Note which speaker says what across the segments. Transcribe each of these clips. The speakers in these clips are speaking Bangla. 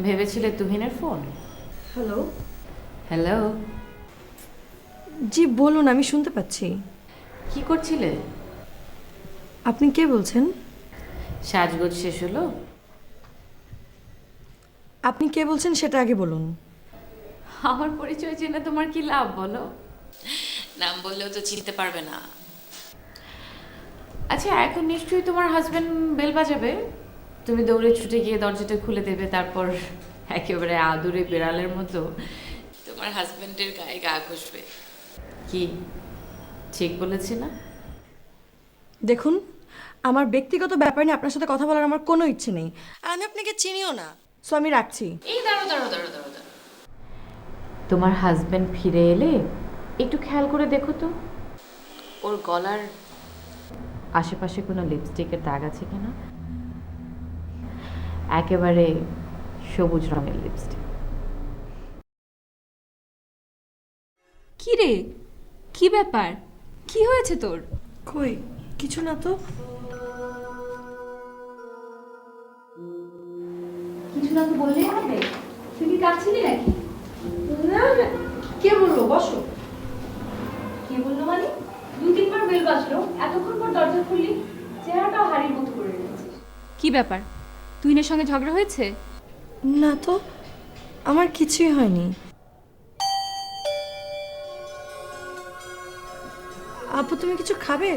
Speaker 1: ভেবেছিলে তুহিনের ফোন?
Speaker 2: হ্যালো।
Speaker 1: হ্যালো,
Speaker 2: জি বলুন, আমি শুনতে পাচ্ছি।
Speaker 1: কি করছিলে?
Speaker 2: আপনি কে বলছেন?
Speaker 1: সাজগোজ শেষ হলো?
Speaker 2: আপনি কে বলছেন সেটা আগে বলুন।
Speaker 1: আমার পরিচয় জেনে তোমার কি লাভ বলো? নাম বললেও তো চিনতে পারবে না। আচ্ছা, এখন নিশ্চয়ই তোমার হাজবেন্ড বেল বাজাবে, তুমি দৌড়ে ছুটে গিয়ে দরজাটা খুলে দেবে, তারপর একেবারে আদুরে বিড়ালের মতো তোমার হাজবেন্ডের গায়ে গা ঘষবে। কি ঠিক বলেছি না?
Speaker 2: দেখুন, আমার ব্যক্তিগত ব্যাপার নিয়ে আপনার সাথে কথা বলার আমার কোনো ইচ্ছে নেই, আর আমি আপনাকে চিনিও না, সো আমি রাখছি।
Speaker 1: এই দাঁড়ো দাঁড়ো দাঁড়ো দাঁড়ো দাঁড়ো, তোমার হাজবেন্ড ফিরে এলে একটু খেয়াল করে দেখো তো ওর গলার আশেপাশে কোনো লিপস্টিকের দাগ আছে কিনা। একেবারে সবুজ রঙের লিপস্টিক।
Speaker 3: কি রে, কি ব্যাপার, কি হয়েছে তোর?
Speaker 2: কই কিছু না তো।
Speaker 3: কিছু না তো বললেই হবে? তুই কি কাঁদছিলি নাকি?
Speaker 2: না না, কে বললো? বসো।
Speaker 3: কে বললো মানে? 2-3 বার বেল বাজলো, এতক্ষণ পর দরজা খুললি, চেহারাটাও হাড়ির মতো করে রেখেছিস। কি ব্যাপার, তুহিনের সঙ্গে ঝগড়া হয়েছে?
Speaker 2: না তো, আমার কিছুই হয়নি। আপু তুমি কিছু খাবে?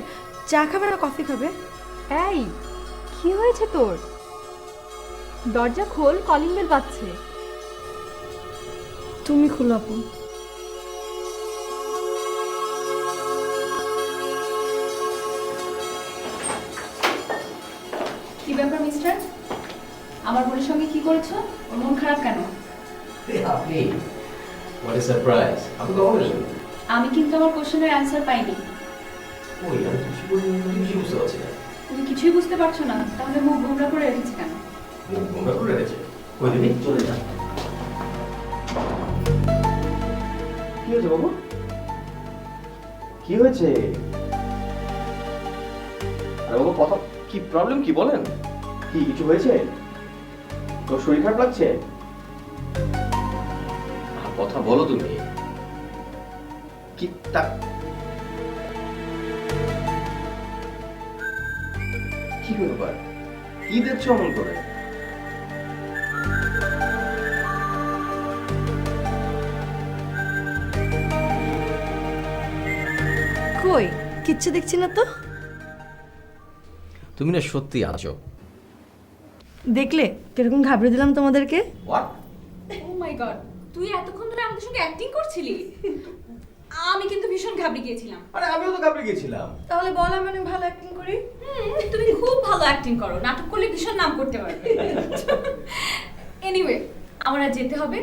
Speaker 2: চা খাবে না কফি খাবে?
Speaker 3: এই, কি হয়েছে তোর? দরজা খোল, কলিং বেল বাজছে।
Speaker 2: তুমি খুলো আপু।
Speaker 3: কি ব্যাপার মিস্টার, আমার বোনের সঙ্গে কি করেছো? ওর মন খারাপ কেন?
Speaker 4: আপনি হোয়াট এ সারপ্রাইজ! আপনি কখন এলেন?
Speaker 3: আমি কিন্তু আমার কোশ্চেনের অ্যান্সার পাইনি।
Speaker 4: ওই আমি কিছু বলিনি, কিছু বুঝতে পারছি না।
Speaker 3: তুমি কিছুই বুঝতে পারছো না, তাহলে মুখ গোমরা করে রেখেছে কেন?
Speaker 4: মুখ গোমরা করে রেখেছে? ওই দিনই চলে যান। কি হয়েছে বাবু? কি হয়েছে? আরে বাবু কথা, কি প্রবলেম কি বলেন? কি কিছু হয়েছে? তোর শরীর খারাপ লাগছে? কথা বলো তুমি। কি তা কি ব্যাপার? কি দেখছো অমন করে?
Speaker 2: কই কিচ্ছু দেখছি না তো।
Speaker 4: তুমি না সত্যি আছো।
Speaker 2: দেখলে কিরকম ঘাবড়ে দিলাম তোমাদেরকে।
Speaker 4: হোয়াট?
Speaker 3: ও মাই গড, তুই এতক্ষণ ধরে আমাদের সঙ্গে অ্যাক্টিং করছিলি? আমি কিন্তু ভীষণ ঘাবড়ে গিয়েছিলাম।
Speaker 4: আরে আমিও তো ঘাবড়ে গেছিলাম।
Speaker 2: তাহলে বল আমি অনেক ভালো অ্যাক্টিং করি।
Speaker 3: তুমি খুব ভালো অ্যাক্টিং করো, নাটক করলে ভীষণ নাম করতে পারবে। এনিওয়ে, আমার আর যেতে হবে,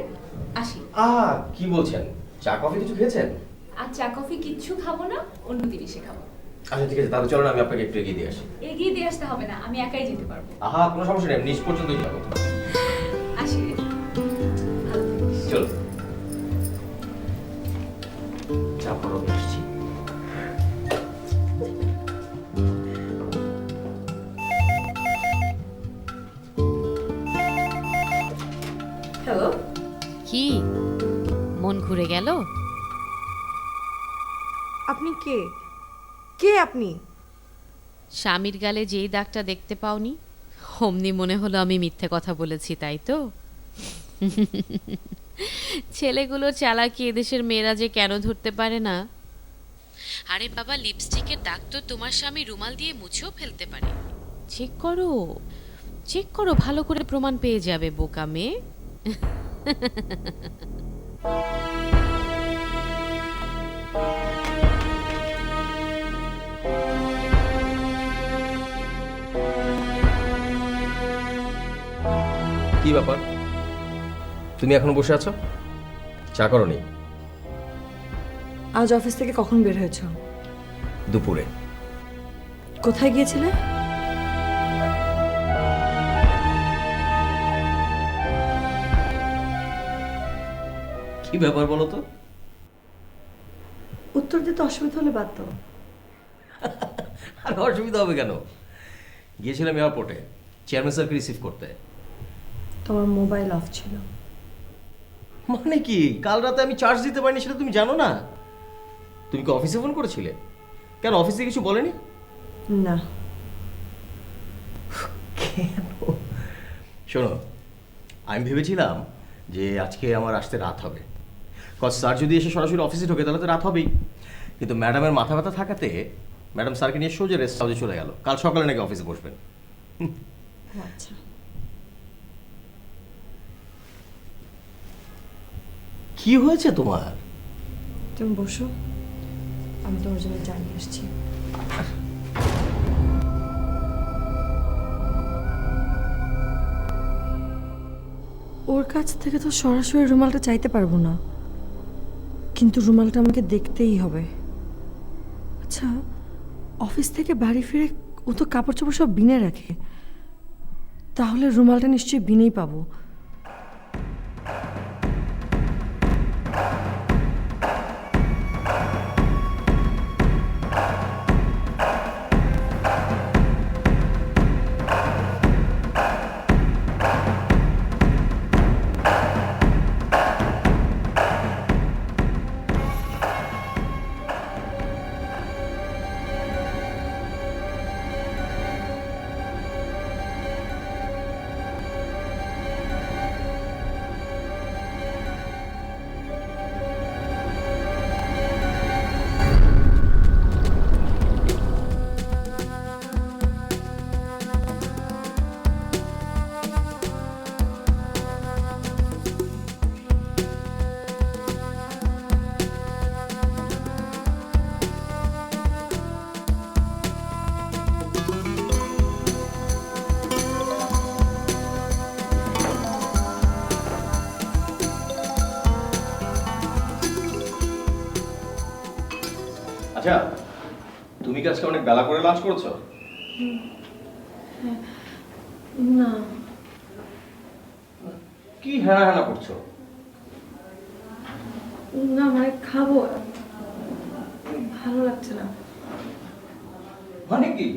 Speaker 3: আসি।
Speaker 4: কি বলছেন? চা কফি কিছু খেয়েছেন?
Speaker 3: আর চা কফি কিচ্ছু খাবো না, অন্য জিনিসে খাবো।
Speaker 4: আচ্ছা ঠিক আছে, তাহলে চলো না আমি আপনাকে একটু এগিয়ে দিয়ে আসি।
Speaker 3: এগিয়ে দিয়ে আসতে হবে না, আমি একাই যেতে পারবো।
Speaker 4: কোনো সমস্যা নেই, আমি নিচ পর্যন্তই যাবো।
Speaker 3: আসি। ভালো থাকিস।
Speaker 4: চলো। চা পরো, আমি আসছি।
Speaker 2: হ্যালো।
Speaker 1: কি মন ঘুরে গেল?
Speaker 2: আপনি কে? কে আপনি?
Speaker 1: স্বামীর গালে যেই দাগটা দেখতে পাওনি অমনি মনে হলো আমি মিথ্যে কথা বলেছি, তাই তো? ছেলেগুলোর চালাকি এদেশের মেয়েরা যে কেন ধরতে পারে না। আরে বাবা, লিপস্টিকের দাগ তো তোমার স্বামী রুমাল দিয়ে মুছেও ফেলতে পারে। চেক করো, চেক করো, ভালো করে প্রমাণ পেয়ে যাবে বোকা মেয়ে।
Speaker 4: কি ব্যাপার? তুমি এখনো বসে আছো? চা করোনি?
Speaker 2: আজ অফিস থেকে কখন বের হয়েছো?
Speaker 4: দুপুরে।
Speaker 2: কোথায় গিয়েছিলে?
Speaker 4: কি ব্যাপার বলো তো?
Speaker 2: উত্তর দিতে অসুবিধা হলে বাদ দাও।
Speaker 4: আর অসুবিধা হবে কেন? গিয়েছিলাম এয়ারপোর্টে চেয়ারম্যান স্যারকে রিসিভ করতে।
Speaker 2: আমার মোবাইল অফ ছিল।
Speaker 4: মানে কি, কাল রাতে আমি চার্জ দিতে পারিনি সেটা তুমি জানো না? তুমি কি অফিসে ফোন করেছিলে? কেন, অফিসে কিছু বলেনি?
Speaker 2: না।
Speaker 4: কেন? শোনো, আমি ভেবেছিলাম যে আজকে আমার আসতে রাত হবে, কজ স্যার যদি এসে সরাসরি অফিসে ঢোকে তাহলে তো রাত হবেই। কিন্তু ম্যাডামের মাথা ব্যথা থাকাতে ম্যাডাম স্যারকে নিয়ে সোজা রেস্ট হাউসে চলে গেল। কাল সকালে নাকি অফিসে বসবেন।
Speaker 2: আচ্ছা,
Speaker 4: কি হয়েছে তোমার?
Speaker 2: তুমি বসো, আমি তোমার জন্য জানিয়ে আসছি। ওর কাছ থেকে তো সরাসরি রুমালটা চাইতে পারবো না, কিন্তু রুমালটা আমাকে দেখতেই হবে। আচ্ছা, অফিস থেকে বাড়ি ফিরে ও তো কাপড় চোপড় সব বিনে রাখে, তাহলে রুমালটা নিশ্চয়ই বিনেই পাবো।
Speaker 4: আচ্ছা, তুমি কি আজকে অনেক বেলা করে লাঞ্চ করেছো?
Speaker 2: না,
Speaker 4: কি হ্যাঁ হ্যাঁ করছো?
Speaker 2: না মানে খাবো, ভালো লাগছে না।
Speaker 4: মানে কি,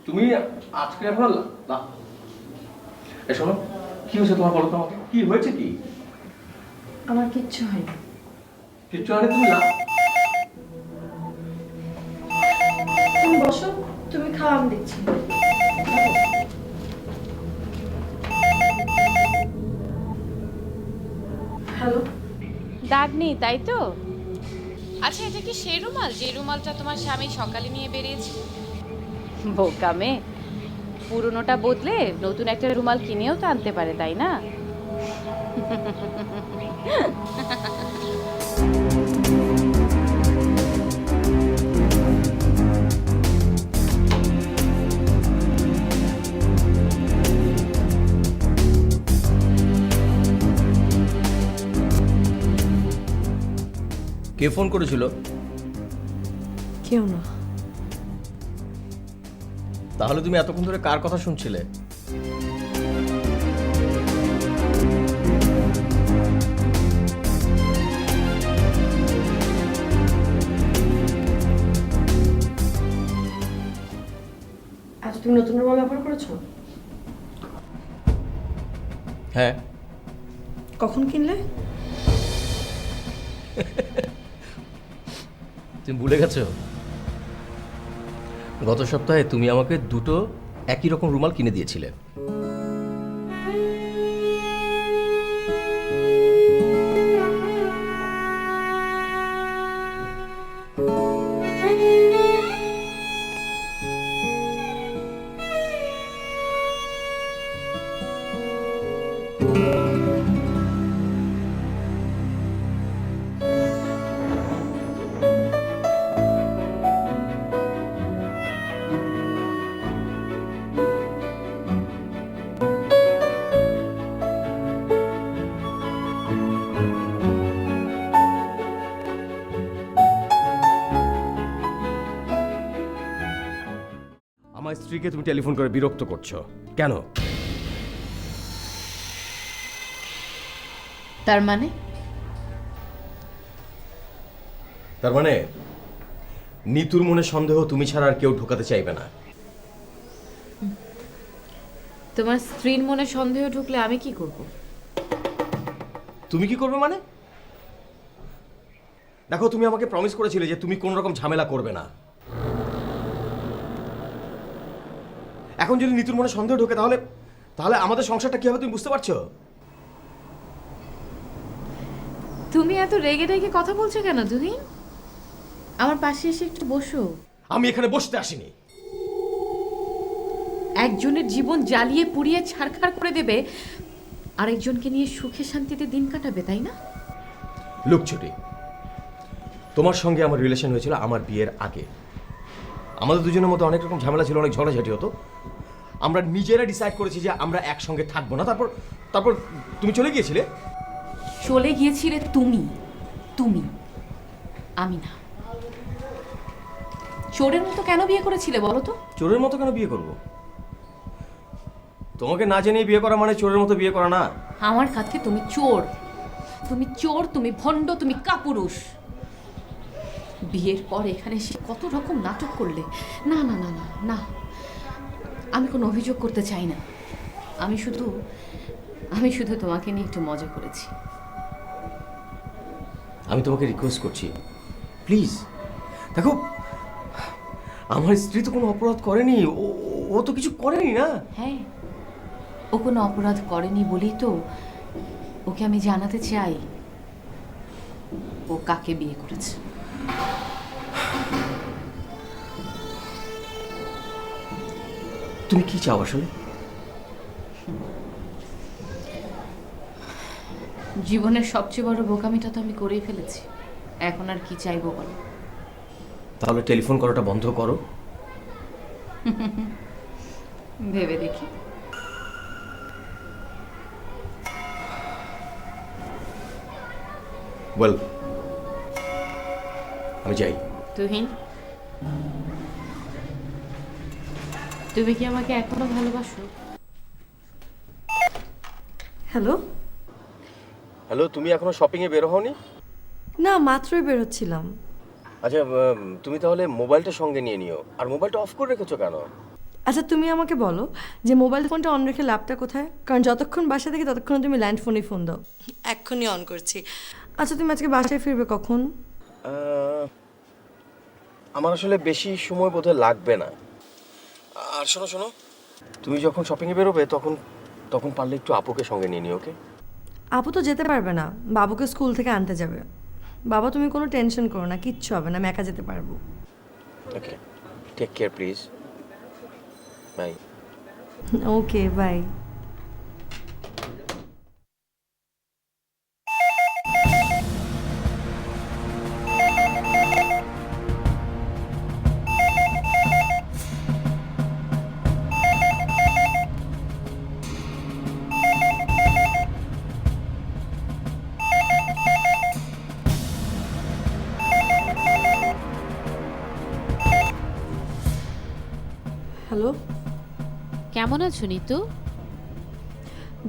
Speaker 4: তুমি আজকে এখন না? এ শোনো, কি হয়েছে তোমার, বলো তো আমাকে, কি হয়েছে? কি
Speaker 2: আমার কিচ্ছু হয়নি।
Speaker 4: কিচ্ছু হয়নি?
Speaker 2: তুমি বসো, তুমি খাও, আমি দেখছি। হ্যালো,
Speaker 1: দাগ নেই তাই তো? আচ্ছা, এটা কি সেই রুমাল যে রুমালটা তোমার স্বামী সকালে নিয়ে বেরিয়েছিল? বোকা মেয়ে, পুরনোটা বদলে নতুন একটা রুমাল কিনেও তো আনতে পারে, তাই না?
Speaker 4: কে ফোন করেছিল?
Speaker 2: কেউ না।
Speaker 4: তাহলে তুমি এতক্ষণ ধরে কার কথা শুনছিলে?
Speaker 2: আজ তুমি নতুন রুমাল ব্যবহার করেছো?
Speaker 4: হ্যাঁ।
Speaker 2: কখন কিনলে?
Speaker 4: তুমি ভুলে গেছো? গত সপ্তাহে তুমি আমাকে দুটো একই রকম রুমাল কিনে দিয়েছিলে। আমার স্ত্রীকে তুমি টেলিফোন করে বিরক্ত করছো কেন?
Speaker 1: তার মানে?
Speaker 4: তার মানে নিতুর মনে সন্দেহ তুমি ছাড়া আর কেউ ঢোকাতে চাইবে না।
Speaker 1: তোমার স্ত্রীর মনে সন্দেহ ঢুকলে আমি কি করব?
Speaker 4: তুমি কি করবে মানে? দেখো, তুমি আমাকে প্রমিস করেছিলে যে তুমি কোনো রকম ঝামেলা করবে না। এখন যদি নিতুর মনে সন্দেহ ঢোকে তাহলে তাহলে আমাদের সংসারটা কি হবে তুমি বুঝতে পারছো?
Speaker 1: তুমি এত রেগে রেগে কথা বলছো কেন তুহিন? আমার পাশে এসে একটু বসো।
Speaker 4: আমি এখানে বসতে আসিনি।
Speaker 1: একজনের জীবন জ্বালিয়ে পুড়িয়ে ছারখার করে দেবে, আরেকজনকে নিয়ে সুখে শান্তিতে দিন কাটাবে, তাই না?
Speaker 4: লুকছুটি, তোমার সঙ্গে আমার রিলেশন হয়েছিল আমার বিয়ের আগে। আমাদের দুজনের মধ্যে অনেক রকম ঝামেলা ছিল, অনেক ঝগড়াঝাটি হতো। আমরা নিজেরা ডিসাইড করেছি যে আমরা একসঙ্গে থাকবো না। তারপর তারপর তুমি চলে গিয়েছিলে।
Speaker 1: চলে গিয়েছিলে তুমি, তুমি, আমি না। চোরের মতো কেন বিয়ে করেছিলে বলো তো?
Speaker 4: চোরের মতো কেন বিয়ে করব? তোমাকে না জেনে বিয়ে করা মানে চোরের মতো বিয়ে করা না।
Speaker 1: আমার কাছে তুমি চোর, তুমি চোর, তুমি ভণ্ড, তুমি কাপুরুষ। বিয়ের পর এখানে এসে কত রকম নাটক করলে। না না না না না, আমি কোনো অভিযোগ করতে চাই না। আমি শুধু তোমাকে নিয়ে একটু মজা করেছি।
Speaker 4: আমি তোমাকে রিকোয়েস্ট করছি, প্লিজ। দেখো, আমার স্ত্রী তো কোনো অপরাধ করেনি। ও তো কিছু করেনি না।
Speaker 1: হ্যাঁ, ও কোনো অপরাধ করেনি বলেই তো ওকে আমি জানাতে চাই ও কাকে বিয়ে করেছে।
Speaker 4: তুমি কি চাও আসলে?
Speaker 1: জীবনের সবচেয়ে বড় বোকামিটা তো আমি করেই ফেলেছি, এখন আর কি চাইবো বলো?
Speaker 4: তাহলে টেলিফোন করাটা বন্ধ করো।
Speaker 1: ভেবে দেখি।
Speaker 4: ওয়েল, আমি যাই।
Speaker 1: তুহিন, তুমি কি আমাকে এখনো ভালোবাসো?
Speaker 2: হ্যালো।
Speaker 4: হ্যালো, তুমি এখনো শপিংয়ে বের হওনি?
Speaker 2: না, মাত্রই বেরোচ্ছিলাম।
Speaker 4: আচ্ছা, তুমি তাহলে মোবাইলটা সঙ্গে নিয়ে নিও। আর মোবাইলটা অফ করে রেখেছো কেন?
Speaker 2: আচ্ছা, তুমি আমাকে বলো যে মোবাইল ফোনটা অন রেখে ল্যাপটা কোথায়? কারণ যতক্ষণ বাসা থেকে ততক্ষণ তুমি ল্যান্ড ফোনেই ফোন দাও। এক্ষুনি অন করছি। আচ্ছা, তুমি আজকে বাসায় ফিরবে কখন?
Speaker 4: আমার আসলে বেশি সময় বোধহয় লাগবে না। আর শোনো শোনো, তুমি যখন শপিংয়ে বেরোবে তখন তখন পারলে একটু আপুকে সঙ্গে নিয়ে নিও, ওকে?
Speaker 2: আপু তো যেতে পারবে না, বাবুকে স্কুল থেকে আনতে যাবে। বাবা, তুমি কোনো টেনশন করো না, কিচ্ছু হবে না, আমি একা যেতে পারবো।
Speaker 4: Okay, take care please. Bye.
Speaker 2: Okay, bye. Hello.
Speaker 1: কেমন আছো নিতু?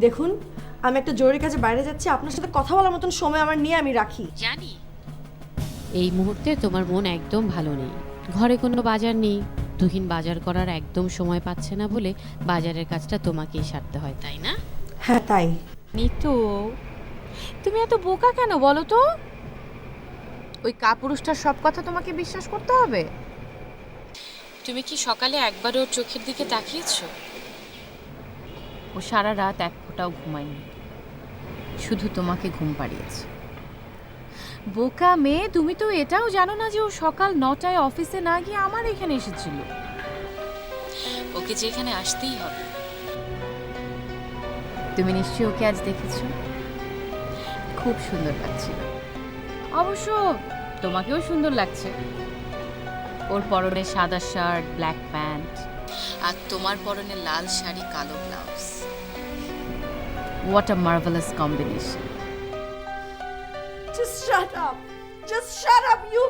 Speaker 2: দেখুন, আমি একটা জরুরি কাজে বাইরে যাচ্ছি, আপনার সাথে কথা বলার মতন সময় আমার নিয়ে আমি রাখি।
Speaker 1: জানি এই মুহূর্তে তোমার মন একদম ভালো নেই। ঘরে কোনো বাজার নেই, তুহিন বাজার করার একদম সময় পাচ্ছে না বলে বাজারের কাজটা তোমাকেই সারতে হয়, তাই না?
Speaker 2: হ্যাঁ, তাই।
Speaker 1: নিতু, তুমি এত বোকা কেন বলো তো? ওই কাপুরুষটার সব কথা তোমাকে বিশ্বাস করতে হবে? তুমি কি সকালে একবার ওর চোখের দিকে তাকিয়েছো? ও সারা রাত এক ফোঁটাও ঘুমায়নি, শুধু তোমাকে ঘুম পাড়িয়েছে। বোকা মেয়ে, তুমি তো এটাও জানো না যে ও সকাল 9টায় অফিসে না গিয়ে আমার এখানে এসেছিল। ওকে যে এখানে আসতেই হবে। তুমি নিশ্চয়ই ওকে আজ দেখেছো, খুব সুন্দর লাগছিল। অবশ্য তোমাকেও সুন্দর লাগছে। ওর পরনে সাদা শার্ট, ব্ল্যাক প্যান্ট, আর তোমার পরনে লাল শাড়ি, কালো blouse. What a marvellous combination.
Speaker 2: Just shut up. Just shut up, you.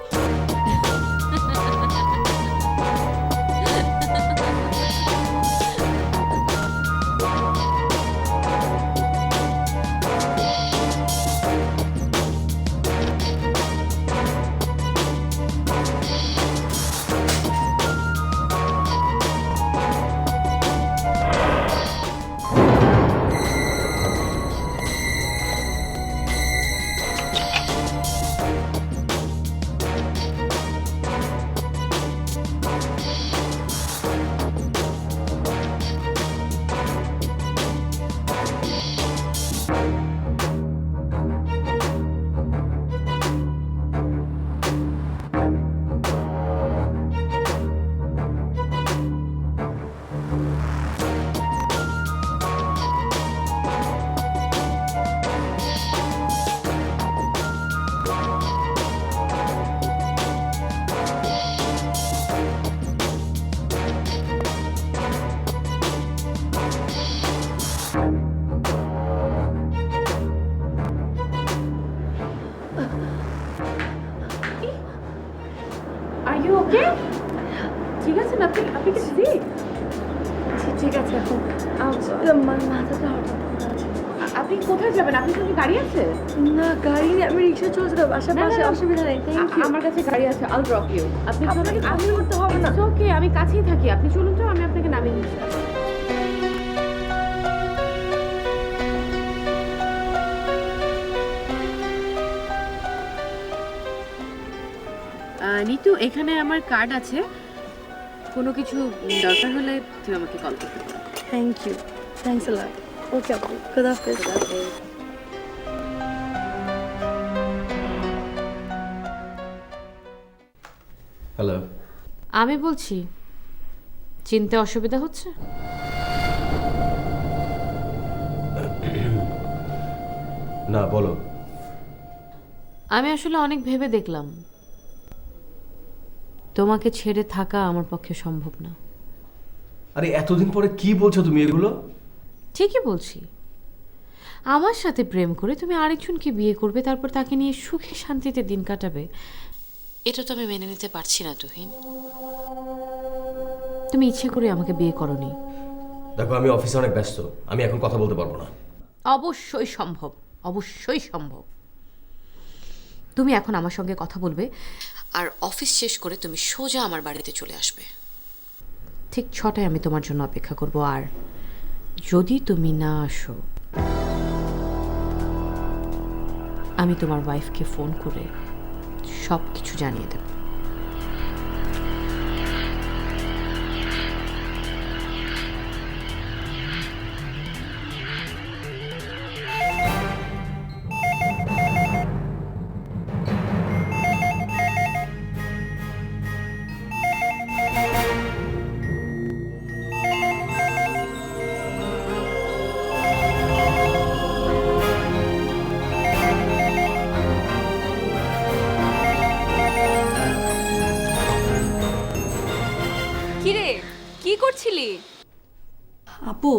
Speaker 2: মাথাটা হঠাৎ ঘোরাচ্ছে।
Speaker 1: আপনি কোথায় যাবেন? আপনার সঙ্গে গাড়ি আছে?
Speaker 2: না গাড়ি নেই, আমি রিক্সা চলছে তো বাসার পাশে, অসুবিধা নেই। Thank you.
Speaker 1: আমার কাছে গাড়ি আছে, আল ড্রপ ইউ। আপনি
Speaker 2: আপনাকে ফোন করতে হবে না।
Speaker 1: ওকে, আমি কাছেই থাকি, আপনি চলুন তো, আমি আপনাকে নামিয়ে দিচ্ছি। নিতু, এখানে আমার কার্ড আছে, কোনো কিছু দরকার হলে তুই আমাকে কল করতে পারো।
Speaker 2: থ্যাংক ইউ, থ্যাংকস আ লট। ওকে আপু, খুদা হাফেজ।
Speaker 4: হ্যালো।
Speaker 1: আমি বলছি, চিনতে অসুবিধা হচ্ছে?
Speaker 4: না, বলো।
Speaker 1: আমি আসলে অনেক ভেবে দেখলাম, তোমাকে ছেড়ে থাকা আমার পক্ষে সম্ভব না।
Speaker 4: আরে এতদিন পরে কি বলছো তুমি এগুলো?
Speaker 1: ঠিকই বলছি। আমার সাথে প্রেম করে তুমি আরেকজনকে বিয়ে করবে, তারপর তাকে নিয়ে সুখে শান্তিতে দিন কাটাবে, এটা তো আমি মেনে নিতে পারছি না তুহিন। তুমি ইচ্ছে করে আমাকে বিয়ে করনি।
Speaker 4: দেখো, আমি অফিসে অনেক ব্যস্ত, আমি এখন কথা বলতে পারবো না।
Speaker 1: অবশ্যই সম্ভব, অবশ্যই সম্ভব। তুমি এখন আমার সঙ্গে কথা বলবে, আর অফিস শেষ করে তুমি সোজা আমার বাড়িতে চলে আসবে। ঠিক 6টায় আমি তোমার জন্য অপেক্ষা করব, আর যদি তুমি না আসো, আমি তোমার ওয়াইফকে ফোন করে সব কিছু জানিয়ে দেব।
Speaker 3: কিরে, কি করছিলি?
Speaker 2: আপু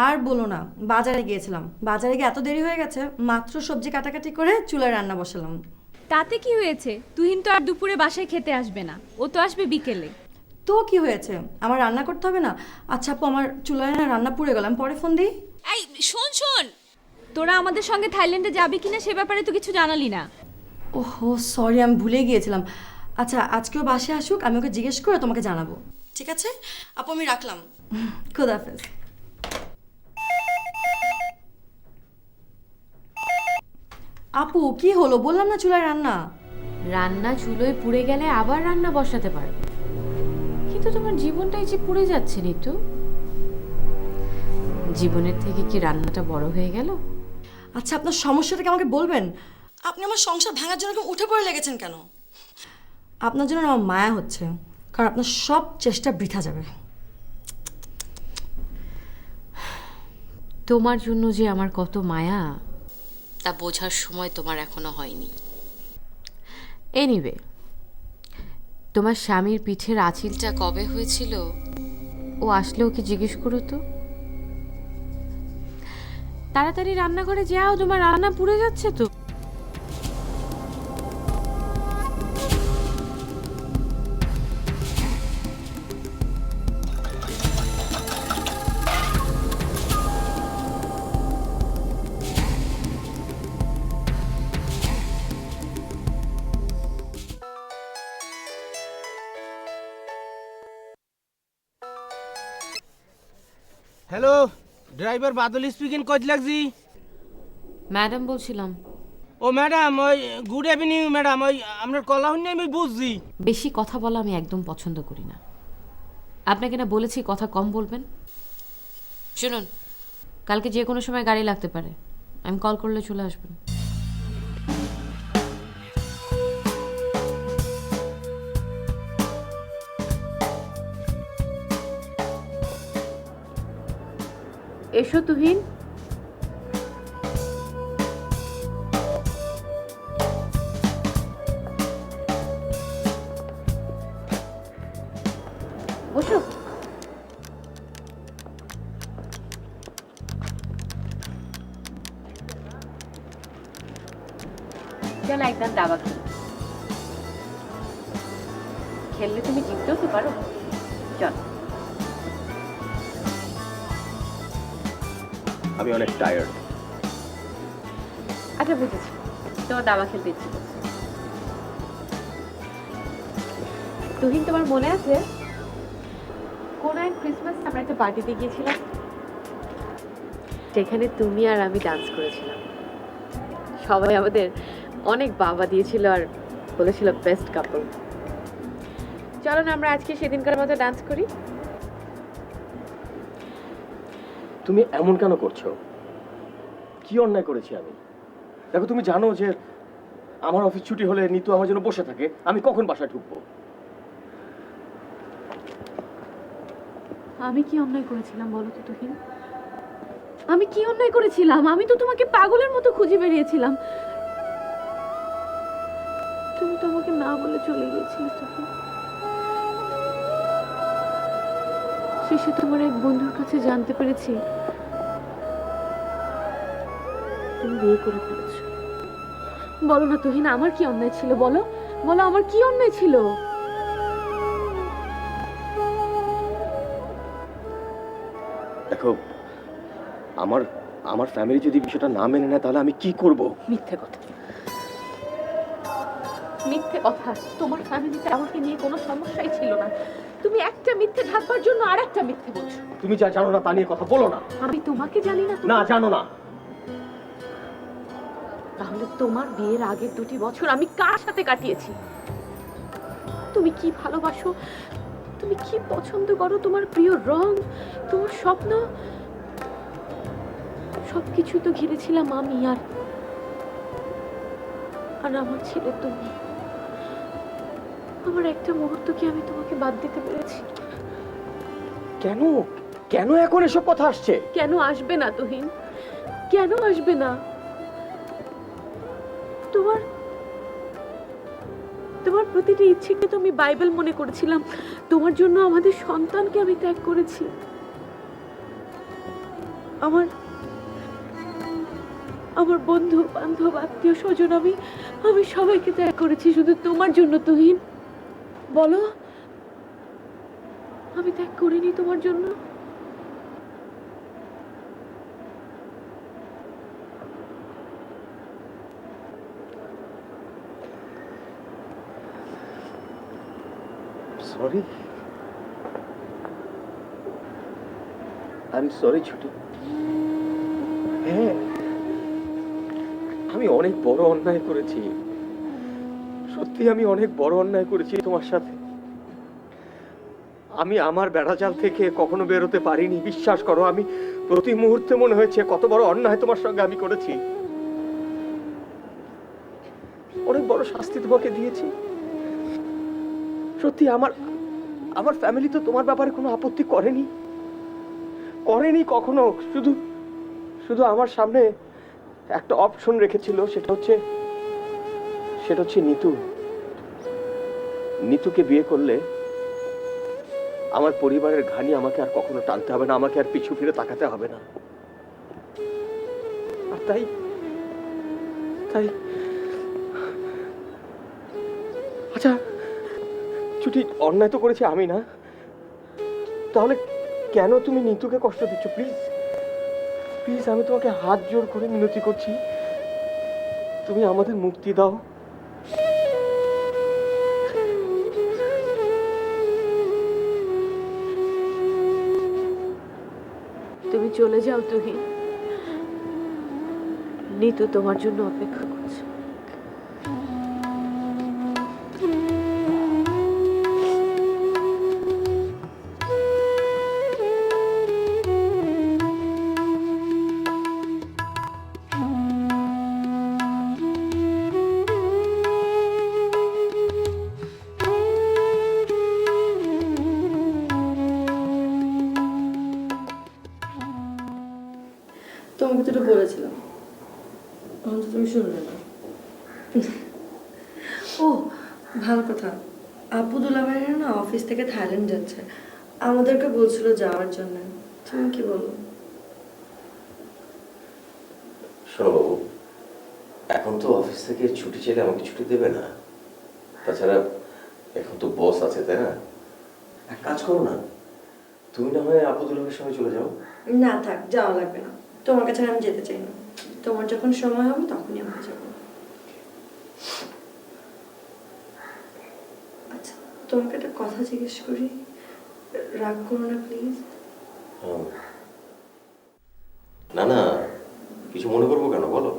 Speaker 2: আর বলো না, বাজারে গিয়েছিলাম, বাজারে গিয়ে এত দেরি হয়ে গেছে, মাত্র সবজি কাটাকাটি করে চুলায় রান্না বসালাম।
Speaker 3: তাতে কি হয়েছে? তুহিন তো আর দুপুরে বাসায় খেতে আসবে না, ও তো আসবে বিকেলে।
Speaker 2: তো কি হয়েছে, আমার রান্না করতে হবে না? আচ্ছা আপু, আমার চুলায় না রান্না পুড়ে গেল, আমি পরে ফোন দিই।
Speaker 3: এই শোন শোন, তোরা আমাদের সঙ্গে থাইল্যান্ডে যাবি কিনা সে ব্যাপারে তো কিছু জানালি না।
Speaker 2: ওহো সরি, আমি ভুলে গিয়েছিলাম। আচ্ছা আজকেও বাসে আসুক, আমি ওকে জিজ্ঞেস করে তোমাকে জানাবো। ঠিক আছে আপু, আমি রাখলাম। খুদা হাফেজ। আপু কি হলো, বললাম না চুলায় রান্না।
Speaker 1: রান্না চুলোয় পুড়ে গেলে আবার রান্না বসাতে পারবে, কিন্তু তোমার জীবনটাই যে পুড়ে যাচ্ছে নিতু। জীবনের থেকে কি রান্নাটা বড় হয়ে গেল?
Speaker 2: আচ্ছা আপনার সমস্যাটা কি আমাকে বলবেন? আপনি আমার সংসার ভাঙার জন্য কেউ উঠে পড়ে লেগেছেন কেন? আপনার জন্য আমার মায়া হচ্ছে, কারণ আপনার সব চেষ্টা বৃথা যাবে।
Speaker 1: তোমার জন্য যে আমার কত মায়া, তা বোঝার সময় তোমার এখনো হয়নি। এনিওয়ে, তোমার স্বামীর পিঠের আঁচিলটা কবে হয়েছিল ও আসলে ওকে জিজ্ঞেস করো তো। তাড়াতাড়ি রান্নাঘরে যাও, তোমার রান্না পুড়ে যাচ্ছে তো।
Speaker 5: হ্যালো, ড্রাইভার বাদল স্পিকিং, কত লাগছি?
Speaker 1: ম্যাডাম বলছিলাম।
Speaker 5: ও ম্যাডাম, ওই গুড ইভিনিং ম্যাডাম, ওই আপনার কলা হইনি আমি বুঝছি।
Speaker 1: বেশি কথা বলা আমি একদম পছন্দ করি না। আপনাকে না বলেছি কথা কম বলবেন। শুনুন, কালকে যে কোনো সময় গাড়ি লাগতে পারে, আমি কল করলে চলে আসবেন। এসো তুহিন। বসো। চল একদম দাবা খেলি। খেললে তুমি জিততেও তো পারো। চল।
Speaker 4: আমি অনেক টায়ার্ড।
Speaker 1: আচ্ছা বুঝেছি, তোমার দাবা খেলতে ইচ্ছে করছে। তুহিন, তোমার মনে আছে কোন এক ক্রিসমাস আমরা একটা পার্টিতে গিয়েছিলাম, যেখানে তুমি আর আমি ডান্স করেছিলাম? সবাই আমাদের অনেক বাবা দিয়েছিল আর বলেছিল বেস্ট কাপল। চলো না আমরা আজকে সেদিনকার মতো ডান্স করি।
Speaker 4: তুমি এমন কেন করছো? কি অন্যায় করেছি আমি? দেখো, তুমি জানো যে আমার অফিস ছুটি হলে নিতু আমার জন্য বসে থাকে, আমি কখন বাসায় ঢুকবো?
Speaker 3: আমি কি অন্যায় করেছিলাম বলো তো তুহিন? আমি কি অন্যায় করেছিলাম? আমি তো তোমাকে পাগলের মতো খুঁজে বেরিয়েছিলাম, তুমি তো আমাকে না বলে চলে গিয়েছিলে তুহিন। শেষে তোমার এক বন্ধুর কাছে জানতে পেরেছি তুমি বিয়ে করে ফেলেছো। বলো না তুহিন, আমার কি অন্যায় ছিল? বলো বলো, আমার কি অন্যায় ছিল?
Speaker 4: দেখো, আমার আমার ফ্যামিলি যদি বিষয়টা না মেনে নেয় তাহলে আমি কি করব?
Speaker 3: মিথ্যে কথা, মিথ্যে কথা। তোমার ফ্যামিলিতে আমাকে নিয়ে কোনো সমস্যাই ছিল না। তুমি একটা মিথ্যে ঢাকবার জন্য আর একটা মিথ্যে বলছো।
Speaker 4: তুমি যা জানো না তা নিয়ে কথা বলো না।
Speaker 3: আমি তোমাকে জানি না?
Speaker 4: না, জানো না।
Speaker 3: তাহলে তোমার বিয়ের আগের 2টি বছর আমি কার সাথে কাটিয়েছি? তুমি কি ভালোবাসো, তুমি কি পছন্দ করো, তোমার প্রিয় রং, তোমার স্বপ্ন, সবকিছু তো ঘিরেছিলাম আমি আর আমার ছেলে তুমি। আমার একটা মুহূর্ত কি আমি তোমাকে বাদ দিতে পেরেছি?
Speaker 4: কেন কেন এখন এসব কথা আসছে?
Speaker 3: কেন আসবে না তুহিন? কেন আসবে না? তোমার তোমার প্রতিটি ইচ্ছেকে তো আমি বাইবেল মনে করেছিলাম। তোমার জন্য আমাদের সন্তানকে আমি ত্যাগ করেছি। আমার আমার বন্ধু বান্ধব আত্মীয় স্বজন আমি সবাইকে ত্যাগ করেছি শুধু তোমার জন্য তুহিন। বলো, আমি ত্যাগ করিনি তোমার জন্য?
Speaker 4: সরি, আই এম সরি ছুটি। হ্যাঁ, আমি অনেক বড় অন্যায় করেছি। সত্যি আমি অনেক বড় অন্যায় করেছি তোমার সাথে। আমি আমার বেড়াজাল থেকে কখনো বেরোতে পারিনি, বিশ্বাস করো। আমি প্রতি মুহূর্তে মনে হয়েছে কত বড় অন্যায় তোমার সঙ্গে আমি করেছি। অনেক বড় শাস্তি তোমাকে দিয়েছি। সত্যি আমার আমার ফ্যামিলি তো তোমার ব্যাপারে কোনো আপত্তি করেনি করেনি কখনো। শুধু শুধু আমার সামনে একটা অপশন রেখেছিল, সেটা হচ্ছে নিতু। নিতুকে বিয়ে করলে আমার পরিবারের ঘানি আমাকে আর কখনো টানতে হবে না, আমাকে আর পিছু ফিরে তাকাতে হবে না। আর তাই তাই আচ্ছা ছুটি, অন্যায় তো করেছি আমি না? তাহলে কেন তুমি নিতুকে কষ্ট দিচ্ছ? প্লিজ প্লিজ, আমি তোমাকে হাত জোর করে মিনতি করছি, তুমি আমাদের মুক্তি দাও।
Speaker 3: তুমি চলে যাও তুহিন, নিতু তোমার জন্য অপেক্ষা করছে।
Speaker 2: তোমাকে তো এটা বলেছিলাম, অন্তত তুমি শুনলে না। ও ভালো কথা, আব্বু দুলাভাইয়েরা না অফিস থেকে থাইল্যান্ড যাচ্ছে, আমাদেরকে বলছিল যাওয়ার জন্য। তুমি কি বলো?
Speaker 4: শোনো বাবু, এখন তো অফিস থেকে ছুটি চাইলে আমাকে ছুটি দেবে না। তাছাড়া এখন তো বস আছে, তাই না? এক কাজ করো না, তুমি না হয় আপাদুলের সঙ্গে চলে যাও।
Speaker 2: না থাক, যাওয়া লাগবে না। তোমার কাছে আমি যেতে চাই না। তোমার যখন সময় হবে তখনই আমরা যাব। আচ্ছা, তোমাকে একটা কথা জিজ্ঞেস করি, রাগ করো না প্লিজ।
Speaker 4: না না, কিছু মনে করবো কেন, বলো।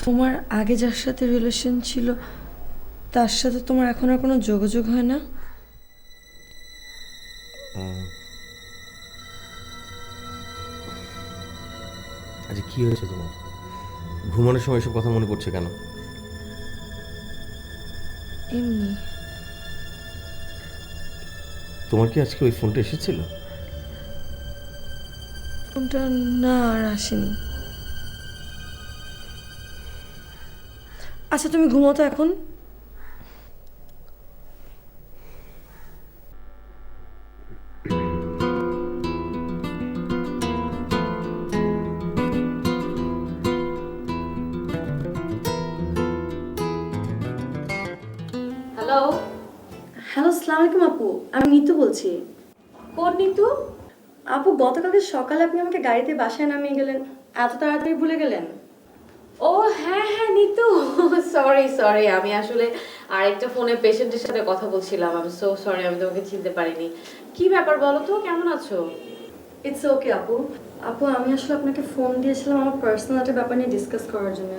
Speaker 2: তোমার আগে যার সাথে রিলেশন ছিল তার সাথে তোমার এখন আর কোনো যোগাযোগ হয় না?
Speaker 4: আচ্ছা, কি হয়েছে তোমার? ঘুমানোর সময় এসব কথা মনে পড়ছে কেন?
Speaker 2: এমনি।
Speaker 4: তোমার কি আজকে ওই ফোনটা এসেছিল?
Speaker 2: ফোনটা না, আর আসেনি। আচ্ছা, তুমি ঘুমো তো এখন।
Speaker 3: হ্যালো,
Speaker 2: হ্যালো, আসসালামু আলাইকুম আপু, আমি নিতু বলছি।
Speaker 3: কোন নিতু?
Speaker 2: আপু, গতকালকে সকালে আপনি আমাকে গাড়িতে বাসায় নামিয়ে গেলেন, এত তাড়াতাড়ি ভুলে গেলেন?
Speaker 3: ও হ্যাঁ হ্যাঁ নিতু, সরি সরি, আমি আসলে আরেকটা ফোনে পেশেন্টের সাথে কথা বলছিলাম। আমি সো সরি, আমি তোমাকে চিনতে পারিনি। কি ব্যাপার বলো তো, কেমন আছো?
Speaker 2: ইটস ওকে আপু। আপু, আমি আসলে আপনাকে ফোন দিয়েছিলাম আমার পার্সোনাল একটা ব্যাপার নিয়ে ডিসকাস করার জন্য।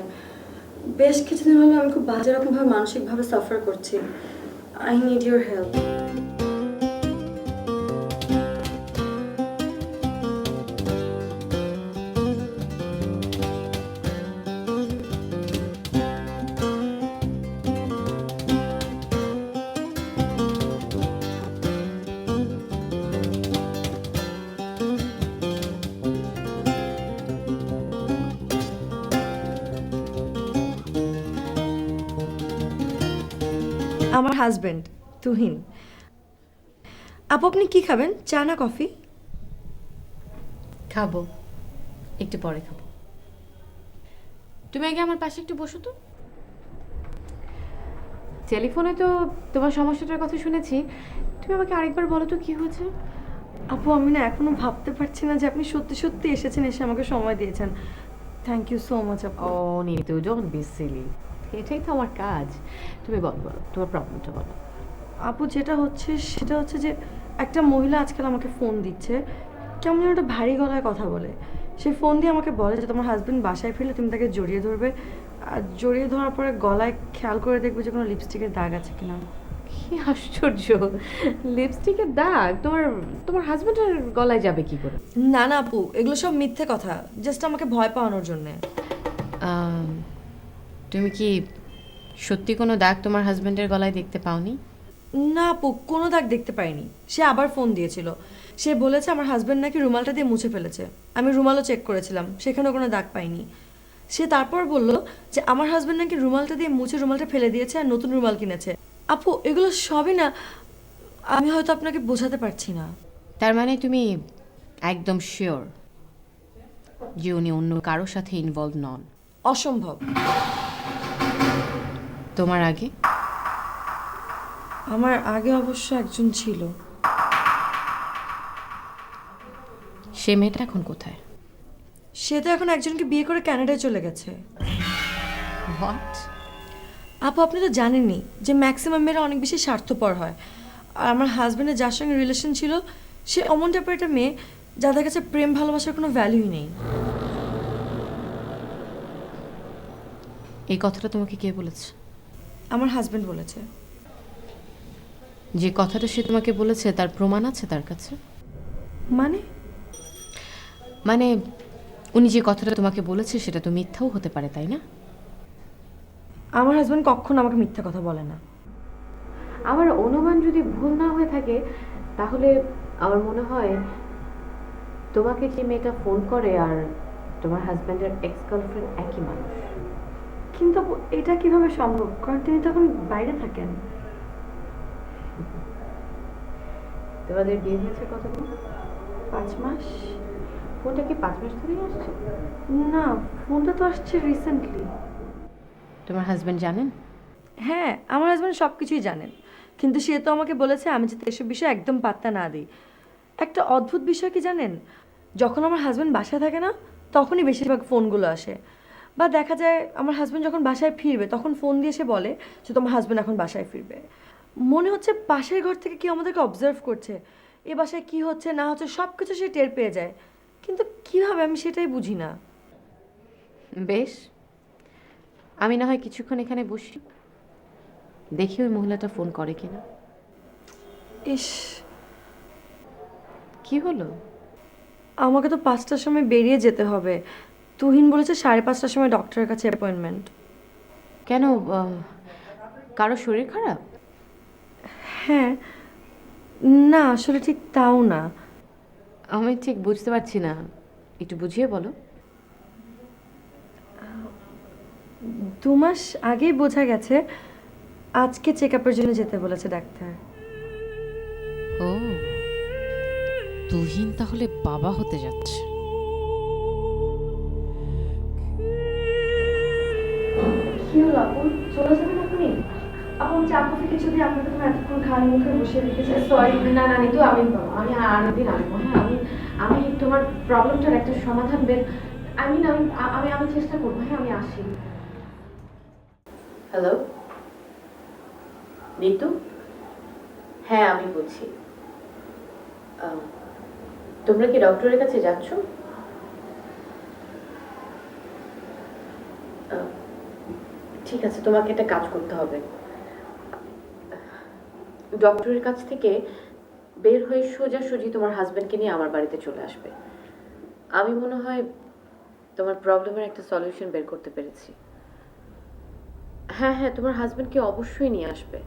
Speaker 2: বেশ কিছুদিন হলো আমি খুব বাজে রকমভাবে মানসিকভাবে সাফার করছি। I need your help. আমার হাজবেন্ড তুহিন। আপু, আপনি কি খাবেন, চা না কফি?
Speaker 1: খাবো, একটু পরে খাবো। তুমি আগে আমার পাশে একটু বসো তো। টেলিফোনে তো তোমার সমস্যাটার কথা শুনেছি, তুমি আমাকে আরেকবার বলো তো কি হয়েছে।
Speaker 2: আপু, আমি না এখনো ভাবতে পারছি না যে আপনি সত্যি সত্যি এসেছেন, এসে আমাকে সময় দিয়েছেন। থ্যাংক ইউ সো মাচ আপু।
Speaker 1: ও নিতু, ডোন্ট বি সিলি, এটাই তো আমার কাজ। তুমি বলো বলো তোমার প্রবলেমটা বলো।
Speaker 2: আপু, যেটা হচ্ছে সেটা হচ্ছে যে একটা মহিলা আজকাল আমাকে ফোন দিচ্ছে, কেমন যেন একটা ভারী গলায় কথা বলে। সে ফোন দিয়ে আমাকে বলে যে তোমার হাজবেন্ড বাসায় ফিরলে তুমি তাকে জড়িয়ে ধরবে, আর জড়িয়ে ধরার পরে গলায় খেয়াল করে দেখবে যে কোনো লিপস্টিকের দাগ আছে কিনা।
Speaker 1: কি আশ্চর্য, লিপস্টিকের দাগ তোমার তোমার হাজবেন্ডের গলায় যাবে কি করে?
Speaker 2: না না আপু, এগুলো সব মিথ্যে কথা, জাস্ট আমাকে ভয় পাওয়ানোর জন্যে।
Speaker 1: তুমি কি সত্যি কোনো দাগ তোমার হাজবেন্ডের গলায় দেখতে পাওনি?
Speaker 2: না আপু, কোনো দাগ দেখতে পাইনি। সে আবার ফোন দিয়েছিল, সে বলেছে আমার হাজবেন্ড নাকি রুমালটা দিয়ে মুছে ফেলেছে। আমি রুমালও চেক করেছিলাম, সেখানেও কোনো দাগ পাইনি। সে তারপর বলল যে আমার হাজবেন্ড নাকি রুমালটা দিয়ে মুছে রুমালটা ফেলে দিয়েছে আর নতুন রুমাল কিনেছে। আপু, এগুলো সবই না, আমি হয়তো আপনাকে বোঝাতে পারছি না।
Speaker 1: তার মানে তুমি একদম শিওর যে উনি অন্য কারোর সাথে ইনভলভ নন?
Speaker 2: অসম্ভব।
Speaker 1: তোমার আগে?
Speaker 2: আমার আগে অবশ্য একজন ছিল।
Speaker 1: সে মেয়েটা এখন কোথায়?
Speaker 2: সে তো এখন একজনকে বিয়ে করে কানাডায় চলে গেছে।
Speaker 1: হোয়াট?
Speaker 2: আপু, আপনি তো জানেনই যে ম্যাক্সিমাম মেয়েরা অনেক বেশি স্বার্থপর হয়। আর আমার হাজব্যান্ডের যার সঙ্গে রিলেশন ছিল সে অমন টাইপের একটা মেয়ে যাদের কাছে প্রেম ভালোবাসার কোনো ভ্যালুই নেই।
Speaker 1: এই কথাটা তোমাকে কে বলেছে?
Speaker 2: আমার হাজব্যান্ড বলেছে।
Speaker 1: যে কথাটা সে তোমাকে বলেছে তার প্রমাণ আছে তার কাছে?
Speaker 2: মানে?
Speaker 1: মানে উনি যে কথাটা তোমাকে বলেছে সেটা তো মিথ্যাও হতে পারে, তাই না?
Speaker 2: আমার হাজব্যান্ড কখনো আমাকে মিথ্যা কথা বলে না।
Speaker 3: আমার অনুমান যদি ভুল না হয়ে থাকে, তাহলে আমার মনে হয় তোমাকে যে মেয়েটা ফোন করে আর তোমার হাজব্যান্ডের এক্স গার্লফ্রেন্ড একই মানুষ।
Speaker 2: কিন্তু আপু, এটা কিভাবে সম্ভব, কারণ তিনি তখন বাইরে থাকেন।
Speaker 3: তোমাদের বিয়ে হয়েছে কতদিন?
Speaker 2: 5 মাস।
Speaker 3: ফোনটা কি 5 মাস ধরেই আসছে?
Speaker 2: না, ফোনটা তো আসছে রিসেন্টলি।
Speaker 1: তোমার হাজবেন্ড জানেন?
Speaker 2: হ্যাঁ, আমার হাজব্যান্ড সব কিছুই জানেন, কিন্তু সে তো আমাকে বলেছে আমি যাতে এসব বিষয়ে একদম পাত্তা না দিই। একটা অদ্ভুত বিষয় কি জানেন, যখন আমার হাজব্যান্ড বাসায় থাকে না তখনই বেশিরভাগ ফোনগুলো আসে, বা দেখা যায় আমার হাজব্যান্ড যখন বাসায় ফিরবে তখন ফোন দিয়ে সে বলে যে তোমার হাজব্যান্ড এখন বাসায় ফিরবে। মনে হচ্ছে পাশের ঘর থেকে কেউ আমাদেরকে অবজার্ভ করছে, এ বাসায় কি হচ্ছে না হচ্ছে সব কিছু সে টের পেয়ে যায়, কিন্তু কিভাবে আমি সেটাই বুঝি না।
Speaker 3: বেশ, আমি না হয় কিছুক্ষণ এখানে বসি, দেখি ওই মহিলাটা ফোন করে কিনা।
Speaker 2: ইস,
Speaker 3: কি হলো?
Speaker 2: আমাকে তো 5টার সময় বেরিয়ে যেতে হবে, তুহিন বলেছে 5:30টার সময় ডক্টরের কাছে অ্যাপয়েন্টমেন্ট।
Speaker 3: কেন, কারো শরীর খারাপ?
Speaker 2: হ্যাঁ, না আসলে ঠিক তাও না।
Speaker 3: আমি ঠিক বুঝতে পারছি না, একটু বুঝিয়ে বলো।
Speaker 2: 2 মাস আগেই বোঝা গেছে, আজকে চেক আপের জন্য যেতে বলেছে ডাক্তার।
Speaker 1: ও, তুহিন তাহলে বাবা হতে যাচ্ছে।
Speaker 2: কি হলো আপু, চলে যাবেন আপনি? আপু চা কফি কিছু দিয়ে আপনাকে তো এতক্ষণ খালি মুখে বসে রেখেছে।
Speaker 3: সরি, না না নিতু, আমি আরেকদিন আসবো। হ্যাঁ, আমি তোমার প্রবলেমটার একটা সমাধান বের আমি চেষ্টা করবো। হ্যাঁ, আমি আসি। হ্যালো নিতু, হ্যাঁ আমি বলছি। তোমরা কি ডক্টরের কাছে যাচ্ছ? ঠিক আছে, তোমাকে একটা কাজ করতে হবে। ডক্টরের কাছ থেকে বের হয়ে সোজাসুজি তোমার হাজবেন্ডকে নিয়ে আমার বাড়িতে চলে আসবে। আমি মনে হয় তোমার প্রবলেমের একটা সলিউশন বের করতে পেরেছি। হ্যাঁ হ্যাঁ, তোমার হাজবেন্ডকে অবশ্যই নিয়ে আসবে।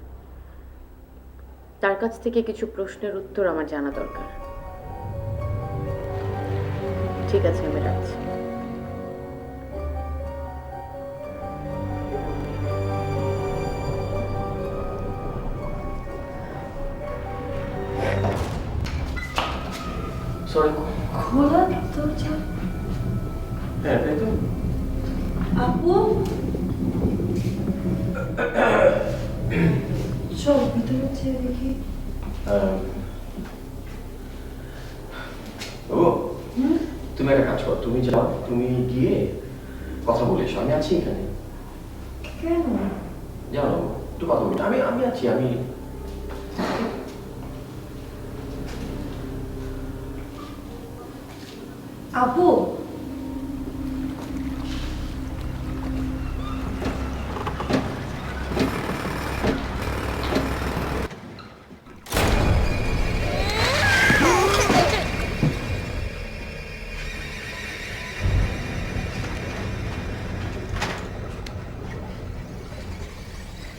Speaker 3: তার কাছ থেকে কিছু প্রশ্নের উত্তর আমার জানা দরকার। ঠিক আছে, আমি রাখছি।
Speaker 4: সরি।
Speaker 2: খোলা দরজা।
Speaker 4: হ্যাঁ তাই তো।
Speaker 2: আপু চল ভিতরে যেয়ে দেখি।
Speaker 4: ও, তুমি একটা কাজ করো, তুমি যাও, তুমি গিয়ে কথা বলে এসো, আমি আছি এখানে।
Speaker 2: কেন?
Speaker 4: জানো, একটু কথা বলি, আমি আছি।
Speaker 2: আপু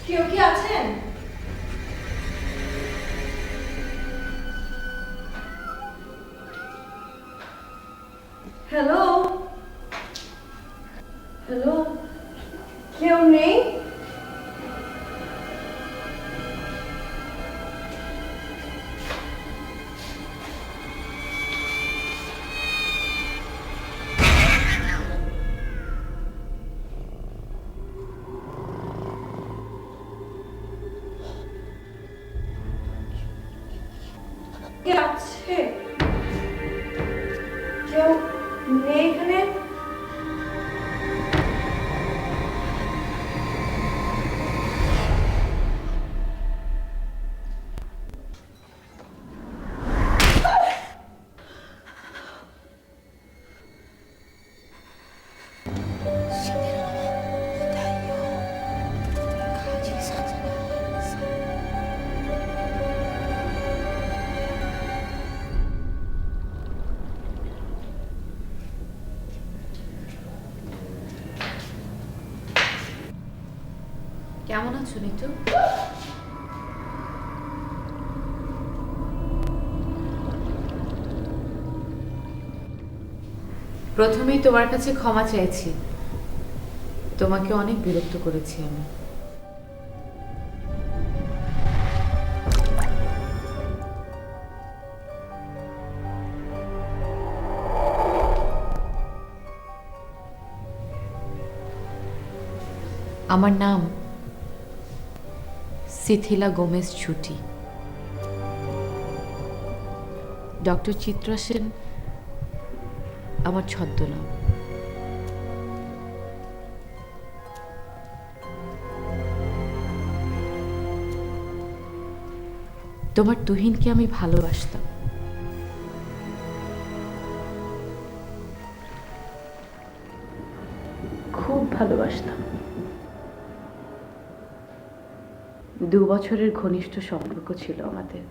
Speaker 2: কেউ কি আছেন? হ্যালো হ্যালো, কেউ নেই? কে আছে? কেউ নেই এখানে?
Speaker 3: কেমন আছো নিতু? প্রথমেই তোমার কাছে ক্ষমা চাইছি, তোমাকে অনেক বিরক্ত করেছি আমি। আমার নাম সিথিলা গোমেজ ছুটি। ডক্টর চিত্রা সেন আমার ছদ্মনাম। তোমার তুহিনকে আমি ভালোবাসতাম। খুব ভালোবাসতাম। 2 বছরের ঘনিষ্ঠ সম্পর্ক ছিল আমাদের।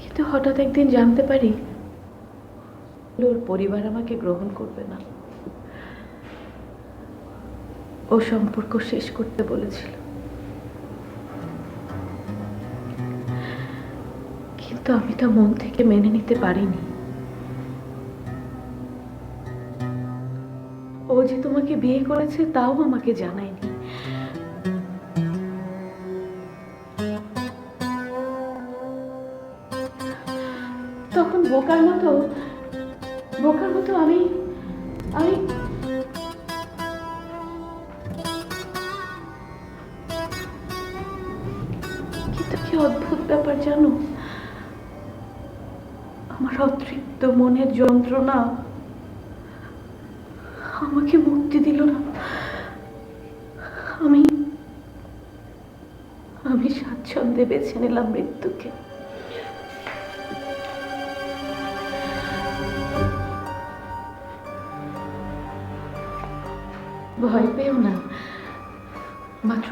Speaker 3: কিন্তু হঠাৎ একদিন জানতে পারি ওর পরিবার আমাকে গ্রহণ করবে না, ও সম্পর্ক শেষ করতে বলেছিল। কিন্তু আমি তা মন থেকে মেনে নিতে পারিনি। ও যে তোমাকে বিয়ে করেছে তাও আমাকে জানায়নি। তখন বোকার মতো আমি কিন্তু কি অদ্ভুত ব্যাপার জানো, আমার অতৃপ্ত মনের যন্ত্রণা আমাকে মুক্তি দিল না। আমি স্বাচ্ছন্দ্যে বেছে নিলাম মৃত্যুকে। ভয় পেও না, মাত্র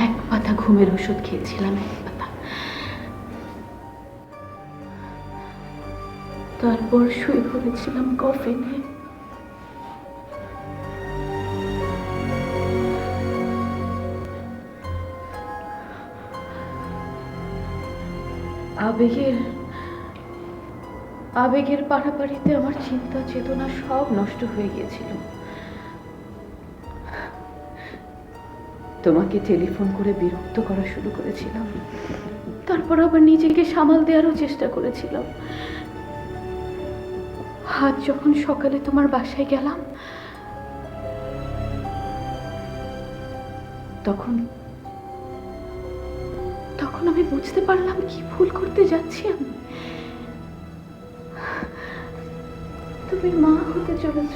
Speaker 3: 1 পাতা ঘুমের ওষুধ খেয়েছিলাম, 1 পাতা। তারপর শুয়ে পড়েছিলাম কফিনে। আবেগের পাড়াপাড়িতে আমার চিন্তা চেতনা সব নষ্ট হয়ে গিয়েছিল। তোমাকে টেলিফোন করে বিরক্ত করা শুরু করেছিলাম, তারপর আবার নিজেকে সামাল দেওয়ারও চেষ্টা করেছিলাম। আজ যখন সকালে তোমার বাসায় গেলাম তখন আমি বুঝতে পারলাম কি ভুল করতে যাচ্ছি আমি। তুমি মা হতে চলেছ।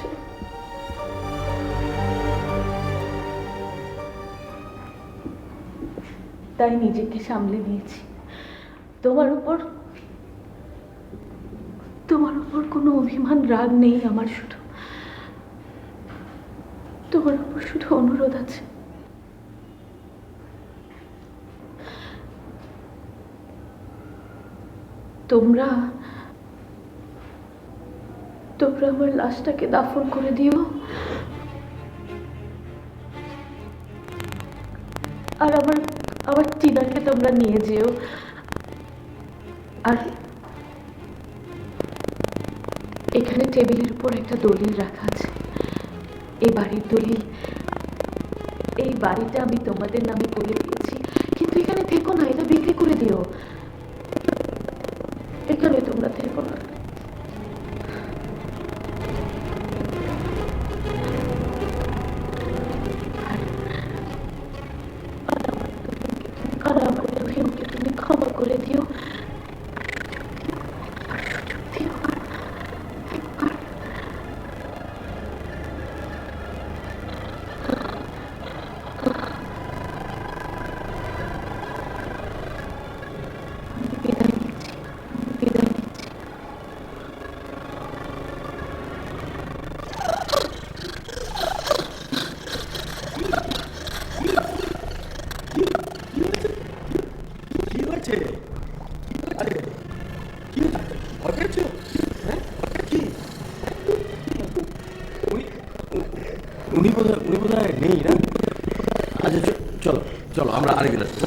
Speaker 3: তাই নিজেকে সামলে নিয়েছি। তোমার উপর কোনো অভিমান রাগ নেই আমার, শুধু তোমার উপর শুধু অনুরোধ আছে, তোমরা আমার লাশটাকে দাফন করে দিও, আর আমার টিনাকে তোমরা নিয়ে যেও। আর এখানে টেবিলের উপর একটা দলিল রাখা আছে, এই বাড়ির দলিল। এই বাড়িটা আমি তোমাদের নামে করে দিয়েছি, কিন্তু এখানে থেকো না, এটা বিক্রি করে দিও। এখানে তোমরা থেকো না। আর আমার তুহিনকে তুমি ক্ষমা করে দিও।
Speaker 4: উনি বোধহয় নেই না? আচ্ছা চলো চলো আমরা আরেকদিন আসবো।